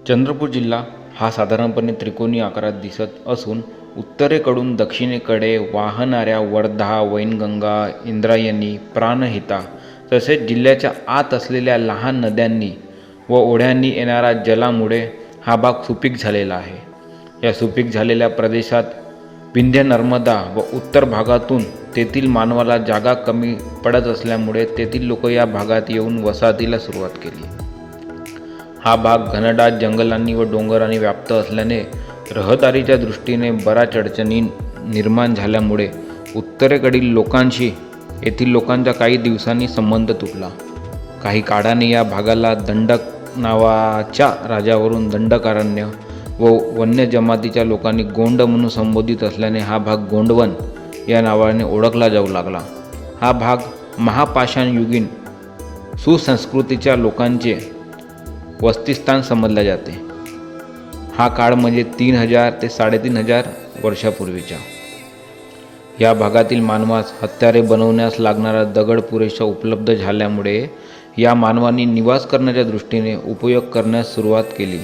चंद्रपूर जिल्हा हा साधारणपणे त्रिकोणी आकारात दिसत असून उत्तरेकडून दक्षिणेकडे वाहणाऱ्या वर्धा, वैनगंगा, इंद्रायणी, प्राणहिता तसेच जिल्ह्याच्या आत असलेल्या लहान नद्यांनी व ओढ्यांनी येणाऱ्या जलामुळे हा भाग सुपीक झालेला आहे. या सुपीक झालेल्या प्रदेशात विंध्य, नर्मदा व उत्तर भागातून तेथील मानवाला जागा कमी पडत असल्यामुळे तेथील लोक या भागात येऊन वसाहतीला सुरुवात केली. हा भाग घनदाट जंगलांनी व डोंगरांनी व्याप्त असल्याने रहदारीच्या दृष्टीने बऱ्याच अडचणी निर्माण झाल्यामुळे उत्तरेकडील लोकांशी येथील लोकांचा काही दिवसांनी संबंध तुटला. काही काळाने या भागाला दंडक नावाच्या राजावरून दंडकारण्य व वन्य जमातीच्या लोकांनी गोंड म्हणून संबोधित असल्याने हा भाग गोंडवन या नावाने ओळखला जाऊ लागला. हा भाग महापाषाणयुगीन सुसंस्कृतीच्या लोकांचे वसतिस्थान समजले जाते. हा काळ म्हणजे 3000 ते 3500 वर्षापूर्वीचा. या भागातील मानवास हत्यारे बनवण्यास लागणारा दगड पुरेसा उपलब्ध झाल्यामुळे या मानवांनी निवास करण्याच्या दृष्टीने उपयोग करण्यास सुरुवात केली.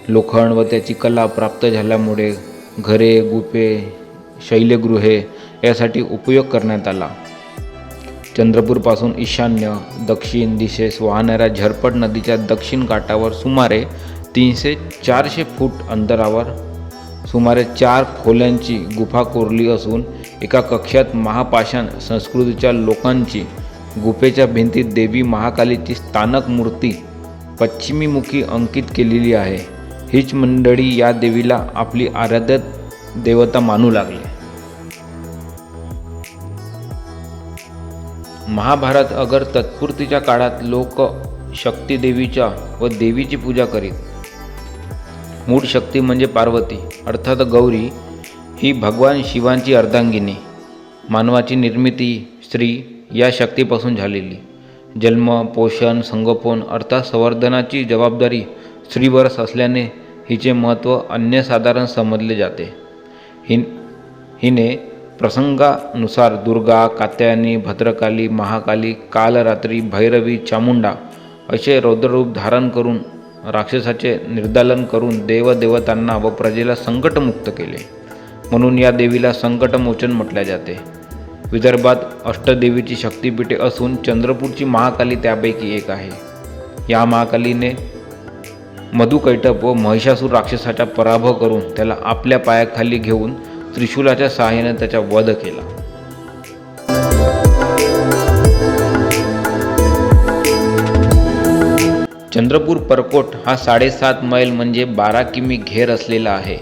लोखंड व त्याची कला प्राप्त झाल्यामुळे घरे, गुफे, शैलगृहे यासाठी उपयोग करण्यात आला. चंद्रपूरपासून ईशान्य दक्षिण दिशेस वाहणाऱ्या झरपट नदीच्या दक्षिण काठावर सुमारे 300-400 फूट अंतरावर सुमारे 4 खोल्यांची गुफा कोरली असून एका कक्षात महापाषाण संस्कृतीच्या लोकांची गुफेच्या भिंतीत देवी महाकालीची स्थानक मूर्ती पश्चिमीमुखी अंकित केलेली आहे. हीच मंडळी या देवीला आपली आराध्य देवता मानू लागले. महाभारत अगर तत्पूर्तीच्या काळात लोक शक्ती देवीच्या व देवीची पूजा करीत. मूळ शक्ती म्हणजे पार्वती अर्थात गौरी ही भगवान शिवांची अर्धांगिनी. मानवाची निर्मिती स्त्री या शक्तीपासून झालेली. जन्म, पोषण, संगोपन अर्थात संवर्धनाची जबाबदारी स्त्रीवर असल्याने हिचे महत्त्व अन्यसाधारण समजले जाते. हिने प्रसंगानुसार दुर्गा, कात्यायनी, भद्रकाली, महाकाली, कालरात्री, भैरवी, चामुंडा असे रौद्ररूप धारण करून राक्षसाचे निर्दालन करून देवदेवतांना व प्रजेला संकटमुक्त केले. म्हणून या देवीला संकटमोचन म्हटले जाते. विदर्भात अष्टदेवीची शक्तिपीठे असून चंद्रपूरची महाकाली त्यापैकी एक आहे. या महाकालीने मधुकैटभ व महिषासूर राक्षसाचा पराभव करून त्याला आपल्या पायाखाली घेऊन त्रिशूलाच्या सहाय्याने त्याचा वध केला. चंद्रपूर परकोट हा 7.5 मैल म्हणजे 12 किमी घेर असलेला आहे.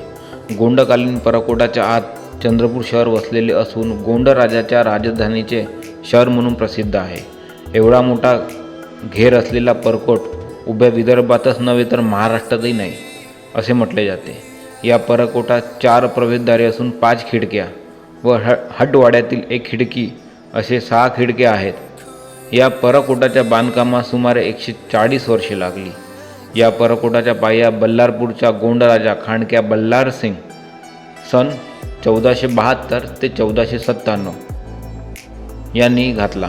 गोंडकालीन परकोटाच्या आत चंद्रपूर शहर वसलेले असून गोंड राजाच्या राजधानीचे शहर म्हणून प्रसिद्ध आहे. एवढा मोठा घेर असलेला परकोट उभ्या विदर्भातच नव्हे तर महाराष्ट्रातही नाही असे म्हटले जाते. या परकोटात 4 प्रवेशद्वारे असून 5 खिडक्या व हटवाड्यातील 1 खिडकी असे 6 खिडक्या आहेत. या परकोटाच्या बांधकामास सुमारे 140 वर्षे लागली. या परकोटाच्या पाया बल्लारपूरचा गोंडराजा खांडक्या बल्लारसिंग सन 1472 ते 1497 यांनी घातला.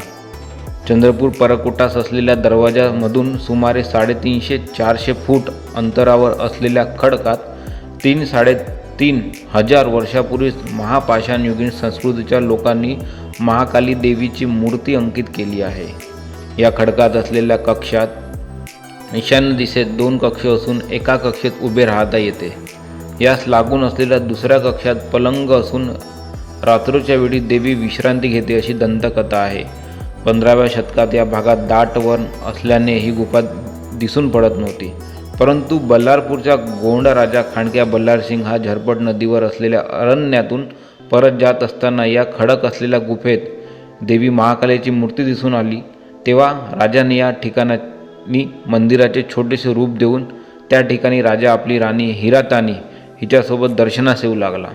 चंद्रपूर परकोटास असलेल्या दरवाजामधून सुमारे 350-400 फूट अंतरावर असलेल्या खडकात 3-3.5 हजार वर्षापूर्वीच महापाषाणयुगीन संस्कृतीच्या लोकांनी महाकाली देवीची मूर्ती अंकित केली आहे. या खडकात असलेल्या कक्षात ईशान्य दिशेत 2 कक्ष असून एका कक्षेत उभे राहता येते. यास लागून असलेल्या दुसऱ्या कक्षात पलंग असून रात्रीच्या वेळी देवी विश्रांती घेते अशी दंतकथा आहे. 15व्या शतकात या भागात दाट वन असल्याने ही गुफा दिसून पडत नव्हती. परंतु बल्लारपूरचा गोंड राजा खांडक्या बल्लारसिंग हा झरपट नदीवर असलेल्या अरण्यातून परत जात असताना या खडक असलेल्या गुफेत देवी महाकालीची मूर्ती दिसून आली. तेव्हा राजाने या ठिकाणी मंदिराचे छोटेसे रूप देऊन त्या ठिकाणी राजा आपली राणी हिरातानी हिच्यासोबत दर्शनास येऊ लागला.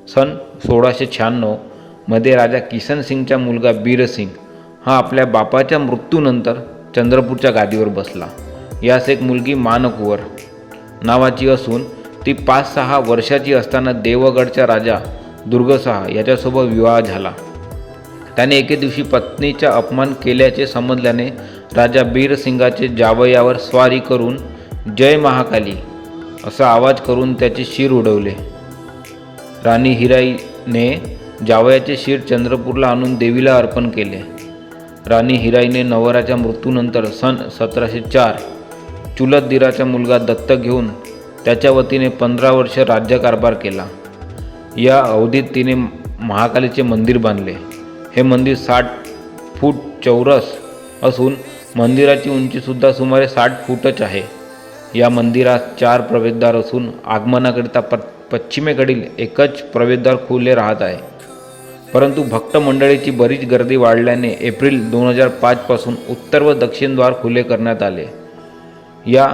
सन 1696 मध्ये राजा किसनसिंगचा मुलगा बीरसिंग हा आपल्या बापाच्या मृत्यूनंतर चंद्रपूरच्या गादीवर बसला. यास एक मुलगी मानकुवर नावाची असून ती 5-6 वर्षाची असताना देवगडचा राजा दुर्गसहा याच्यासोबत विवाह झाला. त्याने एके दिवशी पत्नीचा अपमान केल्याचे समजल्याने राजा बीरसिंगाचे जावयावर स्वारी करून जय महाकाली असा आवाज करून त्याचे शिर उडवले. राणी हिराईने जावयाचे शिर चंद्रपूरला आणून देवीला अर्पण केले. राणी हिराईने नवराच्या मृत्यूनंतर सन 1704 चुलत दिराचा मुलगा दत्तक घेऊन त्याच्या वतीने 15 वर्ष राज्यकारभार केला. या अवधीत तिने महाकालीचे मंदिर बांधले. हे मंदिर 60 फूट चौरस असून मंदिराची उंचीसुद्धा सुमारे 60 फूटच आहे. या मंदिरात 4 प्रवेशद्वार असून आगमनाकरिता पश्चिमेकडील एकच प्रवेशद्वार खुले राहत आहे. परंतु भक्त मंडळीची बरीच गर्दी वाढल्याने एप्रिल 2005 पासून उत्तर व दक्षिण द्वार खुले करण्यात आले. या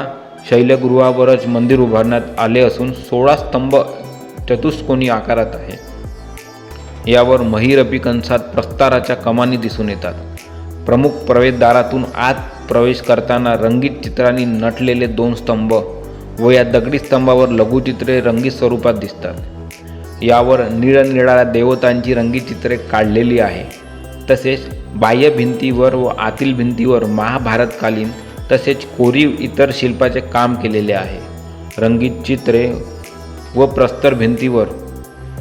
शैलगृहावरच मंदिर उभारण्यात आले असून 16 स्तंभ चतुष्कोनी आकारात आहे. यावर महिरपी कंसात प्रस्ताराच्या कमानी दिसून येतात. प्रमुख प्रवेशद्वारातून आत प्रवेश करताना रंगीत चित्रांनी नटलेले 2 स्तंभ व या दगडी स्तंभावर लघुचित्रे रंगीत स्वरूपात दिसतात. यावर निरनिराळ्या देवतांची रंगीत चित्रे काढलेली आहे. तसेच बाह्य भिंतीवर व आतील भिंतीवर महाभारतकालीन तसेच कोरीव इतर शिल्पाचे काम केलेले आहे. रंगीत चित्रे व प्रस्तर भिंतीवर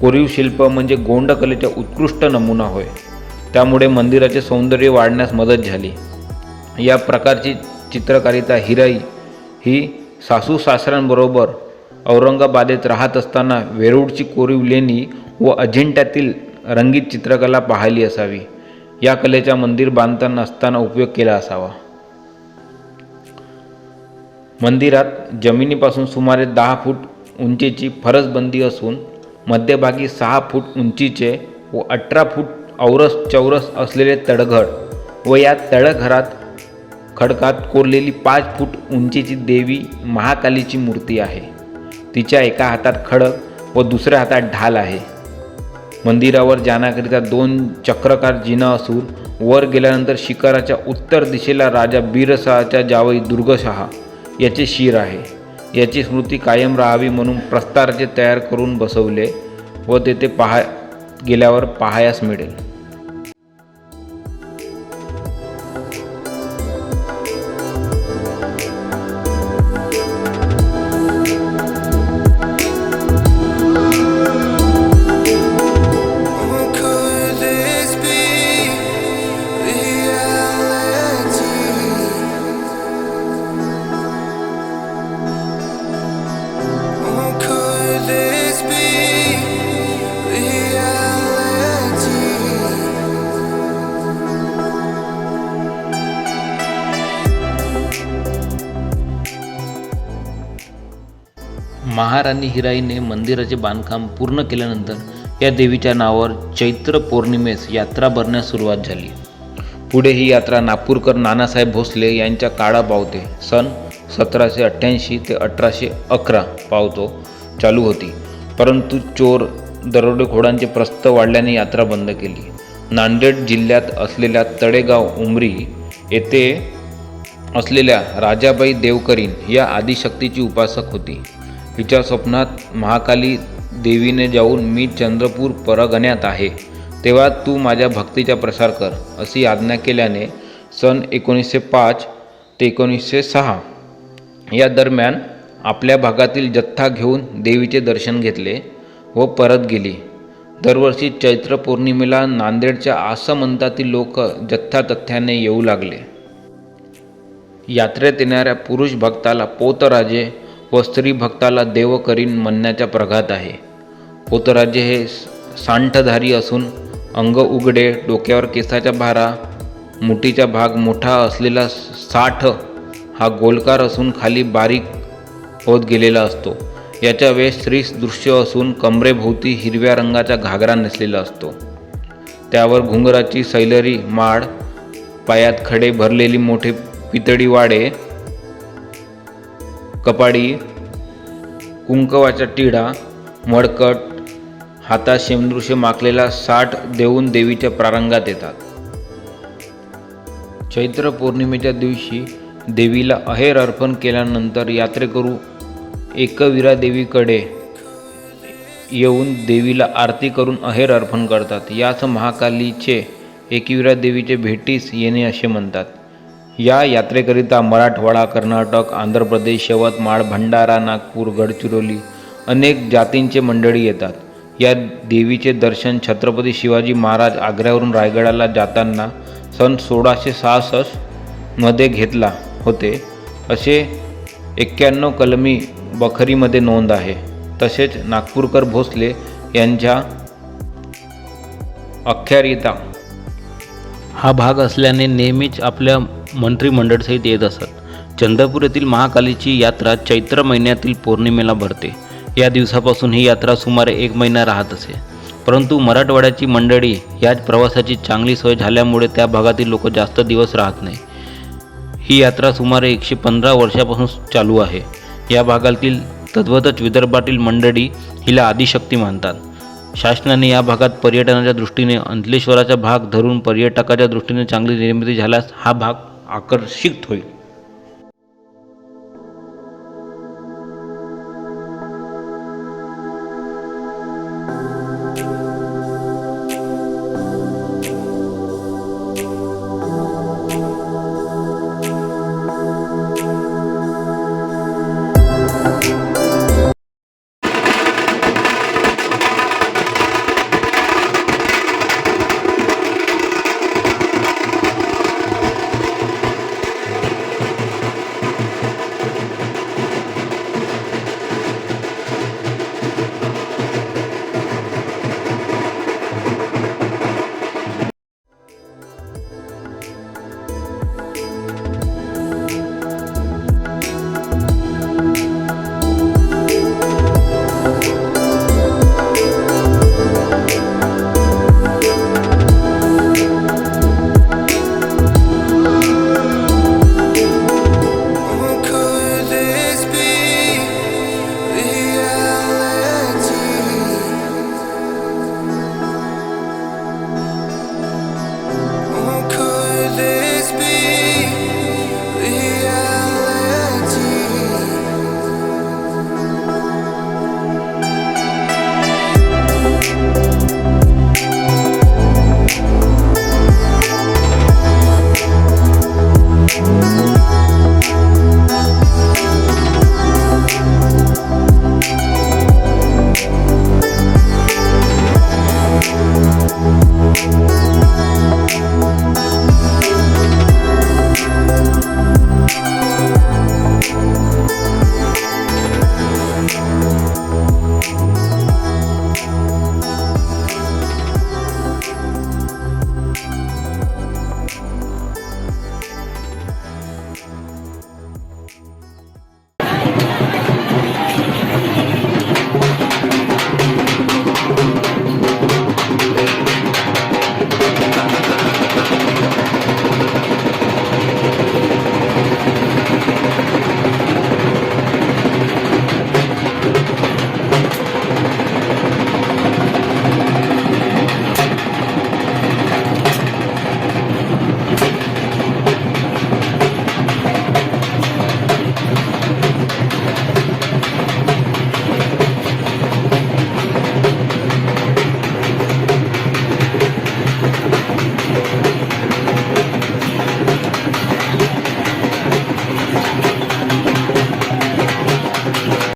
कोरीव शिल्प म्हणजे गोंडकलेचा उत्कृष्ट नमुना होय. त्यामुळे मंदिराचे सौंदर्य वाढण्यास मदत झाली. या प्रकारची चित्रकारिता हिराई ही सासू सासऱ्यांबरोबर औरंगाबादेत राहत असताना वेरूळची कोरीव लेणी व अजिंठ्यातील रंगीत चित्रकला पाहिली असावी. या कलेचा मंदिर बांधताना असताना उपयोग केला असावा. मंदिरात जमिनीपासून सुमारे 10 फूट उंचीची फरसबंदी असून मध्यभागी 6 फूट उंचीचे व 18 फूट चौरस असलेले तळघर व या तळघरात खडकात कोरलेली 5 फूट उंचीची देवी महाकालीची मूर्ती आहे. तिच्या एका हातात खडक व दुसऱ्या हातात ढाल आहे. मंदिरावर जाण्याकरिता 2 चक्राकार जिना असून वर गेल्यानंतर शिखराच्या उत्तर दिशेला राजा बीरशहाच्या जावई दुर्गशहा याचे शिर आहे. याची स्मृती कायम राहावी म्हणून प्रस्ताराचे तयार करून बसवले व तेथे गेल्यावर पाहायास मिळेल. महाराणी हिराईने मंदिराचे बांधकाम पूर्ण केल्यानंतर या देवीच्या नावावर चैत्र पौर्णिमेस यात्रा भरण्यास सुरुवात झाली. पुढे ही यात्रा नागपूरकर नानासाहेब भोसले यांच्या काळा पावते सन 1788 ते 1811 पावतो चालू होती. परंतु चोर दरोडेखोरांचे प्रस्थ वाढल्याने यात्रा बंद केली. नांदेड जिल्ह्यात असलेल्या तळेगाव उमरी येथे असलेल्या राजाबाई देवकरीण या आदिशक्तीची उपासक होती. तिच्या स्वप्नात महाकाली देवीने जाऊन मी चंद्रपूर परगण्यात आहे तेव्हा तू माझ्या भक्तीचा प्रसार कर अशी आज्ञा केल्याने सन 1905 ते 1906 या दरम्यान आपल्या भागातील जत्था घेऊन देवीचे दर्शन घेतले व परत गेली. दरवर्षी चैत्र पौर्णिमेला नांदेडच्या आसमंतातील लोक जत्था तथ्याने येऊ लागले. यात्रेत येणाऱ्या पुरुष भक्ताला पोतराजे व स्त्री भक्ताला देवकरीण म्हणण्याचा प्रघात आहे. पोतराजे हे सांठधारी असून अंग उघडे, डोक्यावर केसाचा भारा, मुठीचा भाग मोठा असलेला साठ हा गोलकार असून खाली बारीक होत गेलेला असतो. याचा वेश स्त्रीसदृश्य असून कमरेभोवती हिरव्या रंगाचा घागरा नेसलेला असतो. त्यावर घुंगराची सैलरी माळ, पायात खडे भरलेली मोठे पितळी वाडे, कपाडी, कुंकवाचा टिळा, मडकट, हातात शेंदूरशे माखलेला साठ देऊन देवीच्या प्रारंगात येतात. चैत्र पौर्णिमेच्या दिवशी देवीला अहेर अर्पण केल्यानंतर यात्रेकरू एकवीरा देवीकडे येऊन देवीला आरती करून अहेर अर्पण करतात. यास महाकालीचे एकवीरा देवीचे भेटीस येणे असे म्हणतात. या यात्रेकरिता मराठवाडा, कर्नाटक, आंध्र प्रदेश, यवतमाळ, भंडारा, नागपूर, गडचिरोली अनेक जातींचे मंडळी येतात. या देवीचे दर्शन छत्रपती शिवाजी महाराज आग्र्यावरून रायगडाला जाताना सन 1666 मध्ये घेतला होते असे 91 कलमी बखरीमध्ये नोंद आहे. तसेच नागपूरकर भोसले यांच्या अख्यारिता हा भाग असल्याने नेहमीच आपल्या मंत्रिमंडळसहित येत असत. चंद्रपूर येथील महाकालीची यात्रा चैत्र महिन्यातील पौर्णिमेला भरते. या दिवसापासून ही यात्रा सुमारे 1 महिना राहत असे. परंतु मराठवाड्याची मंडळी याच प्रवासाची चांगली सोय झाल्यामुळे त्या भागातील लोक जास्त दिवस राहत नाही. ही यात्रा सुमारे 115 वर्षापासून चालू आहे. या भागातील तद्वतच विदर्भातील मंडळी हिला आदिशक्ती मानतात. शासनाने या भागात पर्यटनाच्या दृष्टीने अंकलेश्वराचा भाग धरून पर्यटकाच्या दृष्टीने चांगली निर्मिती झाल्यास हा भाग आकर्षित होईल.